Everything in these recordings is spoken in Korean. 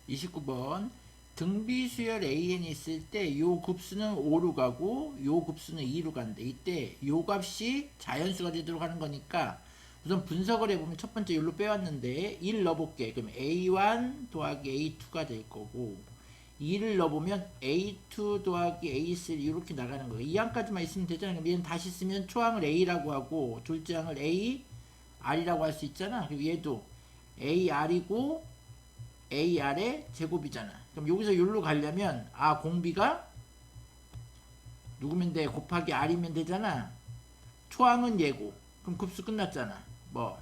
29번 등비수열 AN이 있을 때 요 급수는 5로 가고 요 급수는 2로 간대. 이때 요 값이 자연수가 되도록 하는 거니까 우선 분석을 해보면 첫 번째 요로 빼왔는데 1 넣어볼게. 그럼 A1 더하기 A2가 될 거고 2를 넣어보면 A2 더하기 A3 이렇게 나가는 거예요. 이 항까지만 있으면 되잖아. 그럼 얘는 다시 쓰면 초항을 A라고 하고 둘째 항을 A, R이라고 할 수 있잖아. 그리고 얘도 AR이고 AR의 제곱이잖아. 그럼 여기서 여기로 가려면 공비가 누구면 돼? 곱하기 R이면 되잖아. 초항은 얘고 그럼 급수 끝났잖아. 뭐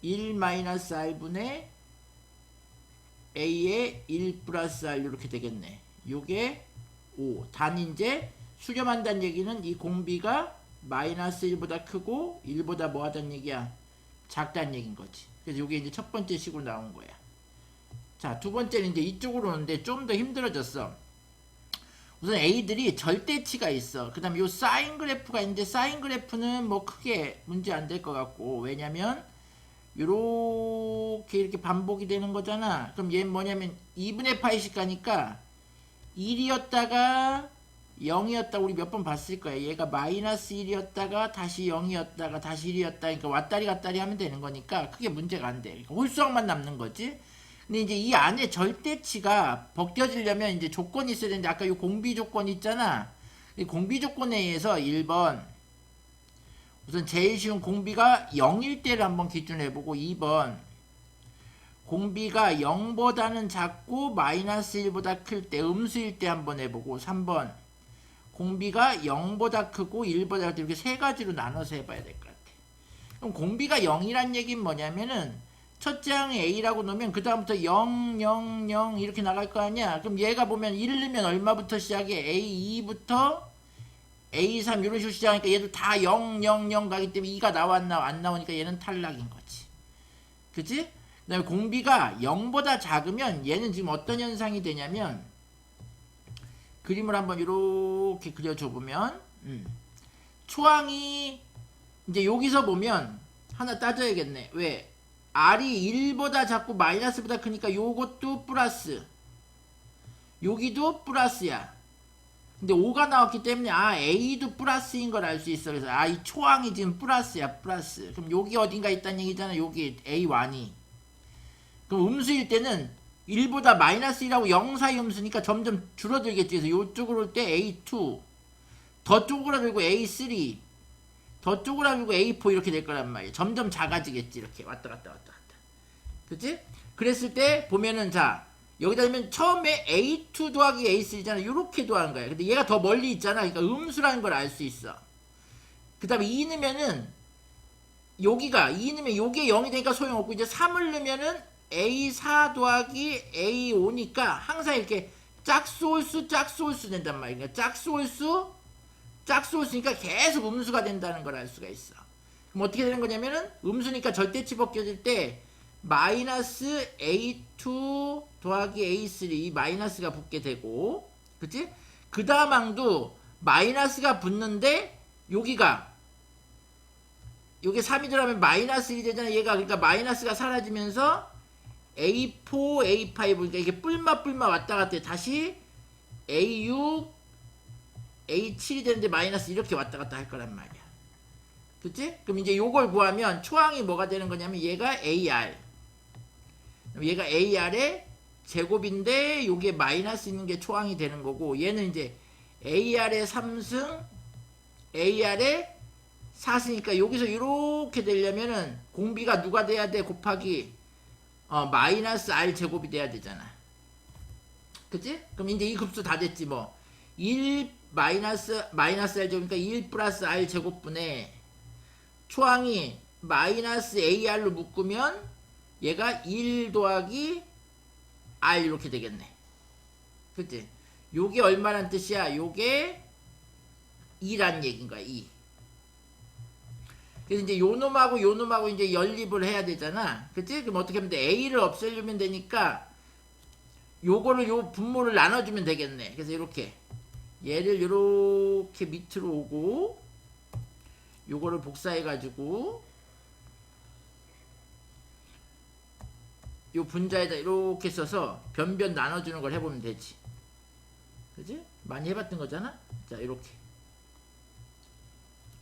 1-R분의 A의 1 플러스 R 이렇게 되겠네. 요게 5. 단 이제 수렴한다는 얘기는 이 공비가 마이너스 1보다 크고 1보다 뭐 하다는 얘기야? 작다는 얘기인 거지. 그래서 요게 이제 첫 번째 식으로 나온 거야. 자, 두 번째는 이제 이쪽으로 오는데 좀 더 힘들어졌어. 우선 A들이 절대치가 있어. 그 다음에 요 사인 그래프가 있는데 사인 그래프는 뭐 크게 문제 안 될 것 같고 왜냐면 요렇게 이렇게 반복이 되는 거잖아. 그럼 얘는 뭐냐면 2분의 파이씩 가니까 1이었다가 0이었다 우리 몇 번 봤을 거야. 얘가 마이너스 1이었다가 다시 0이었다가 다시 1이었다. 그러니까 왔다리 갔다리 하면 되는 거니까 크게 문제가 안 돼. 그러니까 홀수항만 남는 거지. 근데 이제 이 안에 절대치가 벗겨지려면 이제 조건이 있어야 되는데 아까 이 공비 조건 있잖아. 이 공비 조건에 의해서 1번 우선 제일 쉬운 공비가 0일 때를 한번 기준해보고 2번 공비가 0보다는 작고 마이너스 1보다 클 때 음수일 때 한번 해보고 3번 공비가 0보다 크고 1보다 작을 때 이렇게 세 가지로 나눠서 해봐야 될 것 같아. 그럼 공비가 0이란 얘기는 뭐냐면은 첫째 항에 A라고 놓으면 그 다음부터 0, 0, 0 이렇게 나갈 거 아니야. 그럼 얘가 보면 1을 넣으면 얼마부터 시작해? A2부터 A3 이런 식으로 시작하니까 얘도 다 0, 0, 0 가기 때문에 2가 나왔나 안 나오니까 얘는 탈락인 거지. 그치? 그 다음에 공비가 0보다 작으면 얘는 지금 어떤 현상이 되냐면 그림을 한번 이렇게 그려줘 보면 초항이 이제 여기서 보면 하나 따져야겠네. 왜? R이 1보다 작고 마이너스보다 크니까 요것도 플러스 여기도 플러스야. 근데 5가 나왔기 때문에 A도 플러스인 걸 알 수 있어. 그래서 이 초항이 지금 플러스야. 플러스. 그럼 여기 어딘가 있다는 얘기잖아. 여기 A1이. 그럼 음수일 때는 1보다 마이너스 1하고 0 사이 음수니까 점점 줄어들겠지. 그래서 요쪽으로 올 때 A2 더 쪼그라들고 A3 더 쪼그라들고 A4 이렇게 될 거란 말이야. 점점 작아지겠지. 이렇게 왔다 갔다 왔다 갔다. 그치? 그랬을 때 보면은 자 여기다 보면 처음에 A2 더하기 A3잖아. 요렇게 더하는 거야. 근데 얘가 더 멀리 있잖아. 그러니까 음수라는 걸 알 수 있어. 그 다음에 2 넣으면은 여기가 2 넣으면 요게 0이 되니까 소용없고 이제 3을 넣으면은 A4 더하기 A5니까 항상 이렇게 짝수홀수 짝수홀수 된단 말이야. 그러니까 짝수홀수니까 계속 음수가 된다는 걸 알 수가 있어. 그럼 어떻게 되는 거냐면은 음수니까 절대치 벗겨질 때 마이너스 A2 더하기 A3 이 마이너스가 붙게 되고 그치? 그 다음 항도 마이너스가 붙는데 여기가 요게 3이 들어가면 마이너스 1이 되잖아. 얘가 그러니까 마이너스가 사라지면서 A4, A5 그러니까 이게 뿔마 왔다 갔다 해. 다시 A6, A7이 되는데 마이너스 이렇게 왔다 갔다 할 거란 말이야. 그치? 그럼 이제 요걸 구하면 초항이 뭐가 되는 거냐면 얘가 AR 얘가 AR의 제곱인데 요게 마이너스 있는 게 초항이 되는 거고 얘는 이제 AR의 3승 AR의 4승이니까 여기서 이렇게 되려면은 공비가 누가 돼야 돼? 곱하기 마이너스 R 제곱이 돼야 되잖아. 그치? 그럼 이제 이 급수 다 됐지 뭐. 1 마이너스 R 제곱이니까 1 플러스 R 제곱분에 초항이 마이너스 AR로 묶으면 얘가 1 더하기 R 이렇게 되겠네. 그치? 요게 얼마란 뜻이야? 요게 2란 얘기인 거야. 2. 그래서 이제 요 놈하고 이제 연립을 해야 되잖아. 그치? 그럼 어떻게 하면 돼? A를 없애려면 되니까 요거를 요 분모를 나눠주면 되겠네. 그래서 이렇게 얘를 이렇게 밑으로 오고 요거를 복사해가지고 요 분자에다 이렇게 써서 변변 나눠주는 걸 해보면 되지. 그지? 많이 해봤던 거잖아? 자, 이렇게.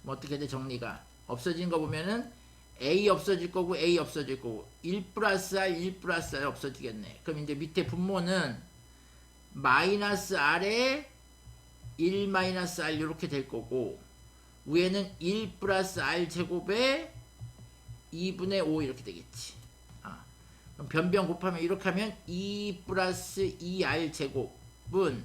뭐 어떻게 돼, 정리가? 없어진 거 보면은 A 없어질 거고, A 없어질 거고, 1 플러스 R, 1 플러스 R 없어지겠네. 그럼 이제 밑에 분모는 마이너스 R에 1 마이너스 R 이렇게 될 거고, 위에는 1 플러스 R 제곱에 2분의 5 이렇게 되겠지. 그럼 변변 곱하면 이렇게 하면 2 플러스 2R 제곱은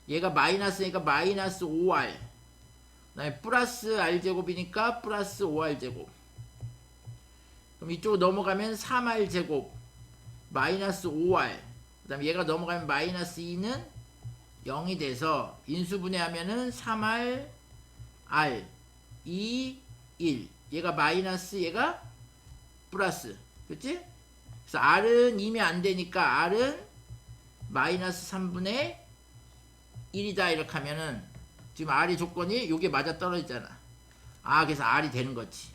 얘가 마이너스니까 마이너스 5R, 그 다음에 플러스 R 제곱이니까 플러스 5R 제곱. 그럼 이쪽으로 넘어가면 3R 제곱 마이너스 5R, 그 다음에 얘가 넘어가면 마이너스 2는 0이 돼서 인수분해하면은 3R R 2 1, 얘가 마이너스 얘가 플러스, 그치? 그래서 R은 이미 안 되니까 R은 마이너스 3분의 1이다 이렇게 하면은 지금 R이 조건이 요게 맞아 떨어지잖아. 그래서 R이 되는 거지.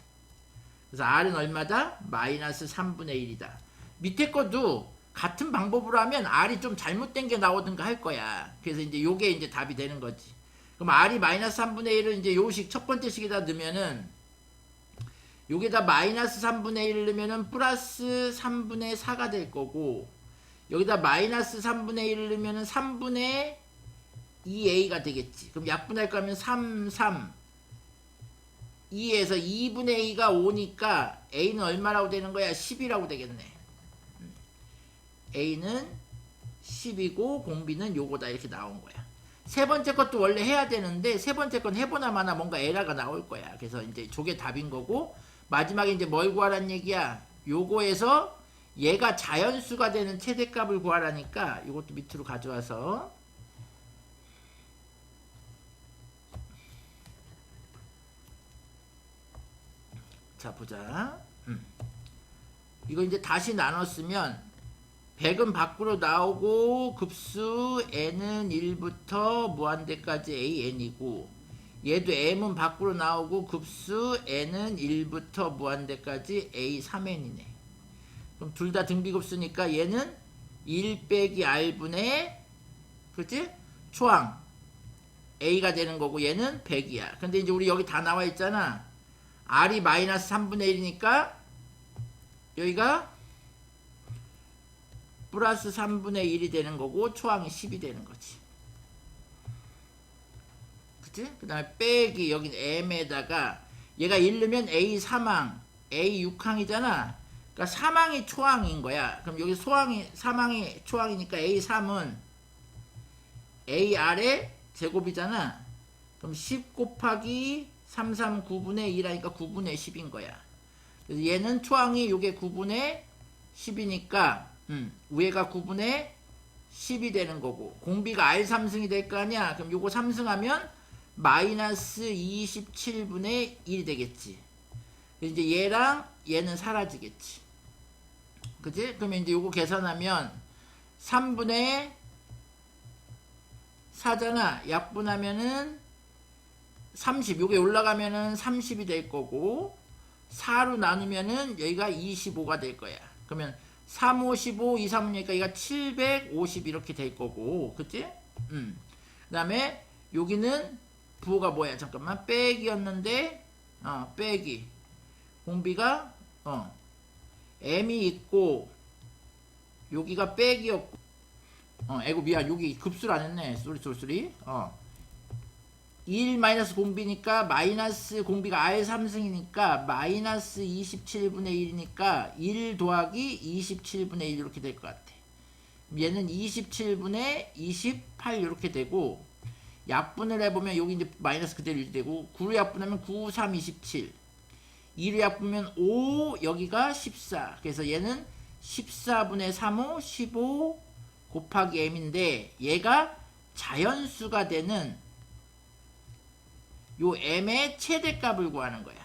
그래서 R은 얼마다? 마이너스 3분의 1이다. 밑에 것도 같은 방법으로 하면 R이 좀 잘못된 게 나오든가 할 거야. 그래서 이제 요게 이제 답이 되는 거지. 그럼 R이 마이너스 3분의 1을 이제 요식 첫 번째 식에다 넣으면은 여기다 마이너스 3분의 1을 넣으면은 플러스 3분의 4가 될 거고, 여기다 마이너스 3분의 1을 넣으면은 3분의 2a가 되겠지. 그럼 약분할 거면 3, 3, 2에서 2분의 a가 5니까 a는 얼마라고 되는 거야? 10이라고 되겠네. a는 10이고 공비는 요거다 이렇게 나온 거야. 세 번째 것도 원래 해야 되는데 세 번째 건 해보나 마나 뭔가 에러가 나올 거야. 그래서 이제 저게 답인 거고, 마지막에 이제 뭘 구하란 얘기야? 요거에서 얘가 자연수가 되는 최대값을 구하라니까 이것도 밑으로 가져와서 자 보자. 이거 이제 다시 나눴으면 100은 밖으로 나오고 급수 n은 1부터 무한대까지 an이고, 얘도 m은 밖으로 나오고 급수 n은 1부터 무한대까지 a3n이네. 그럼 둘 다 등비급수니까 얘는 1 빼기 r분의, 그치? 초항 a가 되는 거고 얘는 100이야. 근데 이제 우리 여기 다 나와 있잖아. r이 마이너스 3분의 1이니까 여기가 플러스 3분의 1이 되는 거고 초항이 10이 되는 거지. 그치? 그 다음에 빼기 여기 m에다가 얘가 1 넣으면 a 3항, a 6항이잖아. 그러니까 3항이 초항인 거야. 그럼 여기 소항이 3항이 초항이니까 a 3은 a r의 제곱이잖아. 그럼 10 곱하기 3, 3, 9분의 2라니까 9분의 10인 거야. 그래서 얘는 초항이 요게 9분의 10이니까 위에가 9분의 10이 되는 거고, 공비가 R 3승이 될 거 아니야. 그럼 요거 3승하면 마이너스 27분의 1이 되겠지. 이제 얘랑 얘는 사라지겠지. 그치? 그러면 이제 요거 계산하면 3분의 4잖아. 약분하면은 30, 요게 올라가면은 30이 될 거고, 4로 나누면은 여기가 25가 될 거야. 그러면 3, 5, 15, 2, 3이니까 여기가 750 이렇게 될 거고, 그치? 그 다음에 여기는 부호가 뭐야? 잠깐만, 빼기였는데, 빼기. 공비가, m이 있고, 여기가 빼기였고, 에고 미안, 여기 급수를 안 했네. 쏘리. 1 마이너스 공비니까 마이너스 공비가 R 3승이니까 마이너스 27분의 1이니까 1 더하기 27분의 1 이렇게 될 것 같아. 얘는 27분의 28 이렇게 되고, 약분을 해보면 여기 이제 마이너스 그대로 유지되고, 9로 약분하면 9, 3, 27, 2로 약분하면 5, 여기가 14. 그래서 얘는 14분의 3호 15 곱하기 m인데, 얘가 자연수가 되는 요 m의 최대값을 구하는 거야.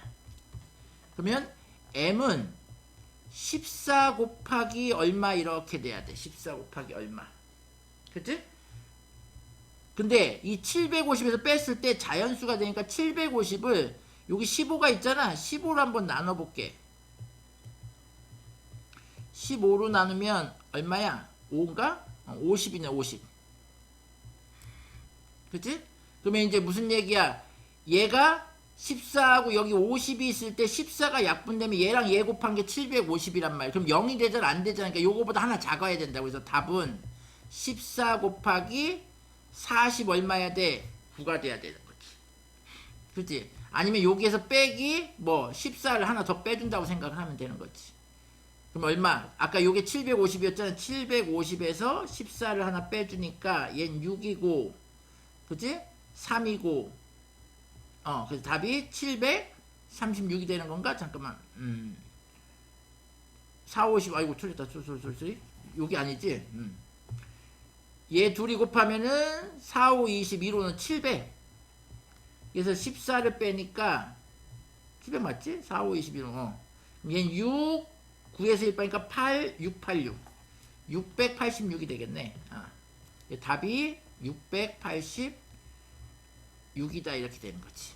그러면 m은 14 곱하기 얼마 이렇게 돼야 돼. 14 곱하기 얼마. 그치? 근데 이 750에서 뺐을 때 자연수가 되니까 750을 여기 15가 있잖아. 15로 한번 나눠볼게. 15로 나누면 얼마야? 5인가? 50이네 50. 그치? 그러면 이제 무슨 얘기야? 얘가 14하고 여기 50이 있을 때 14가 약분되면 얘랑 얘 곱한 게 750이란 말이야. 그럼 0이 되잖아 안 되잖아. 그러니까 요거보다 하나 작아야 된다고. 그래서 답은 14 곱하기 40 얼마야 돼? 9가 돼야 되는 거지. 그치? 아니면 여기에서 빼기 뭐 14를 하나 더 빼준다고 생각을 하면 되는 거지. 그럼 얼마? 아까 요게 750이었잖아. 750에서 14를 하나 빼주니까 얘는 6이고 그치? 3이고 그래서 답이 736이 되는 건가? 잠깐만 4, 50 아이고 틀렸다. 여기 아니지? 얘 둘이 곱하면은 4, 5, 22로는 700. 그래서 14를 빼니까 700 맞지? 4, 5, 21로 얘는 6 9에서 1 빼니까 8, 6, 8, 6 686이 되겠네. 답이 686이다 이렇게 되는 거지.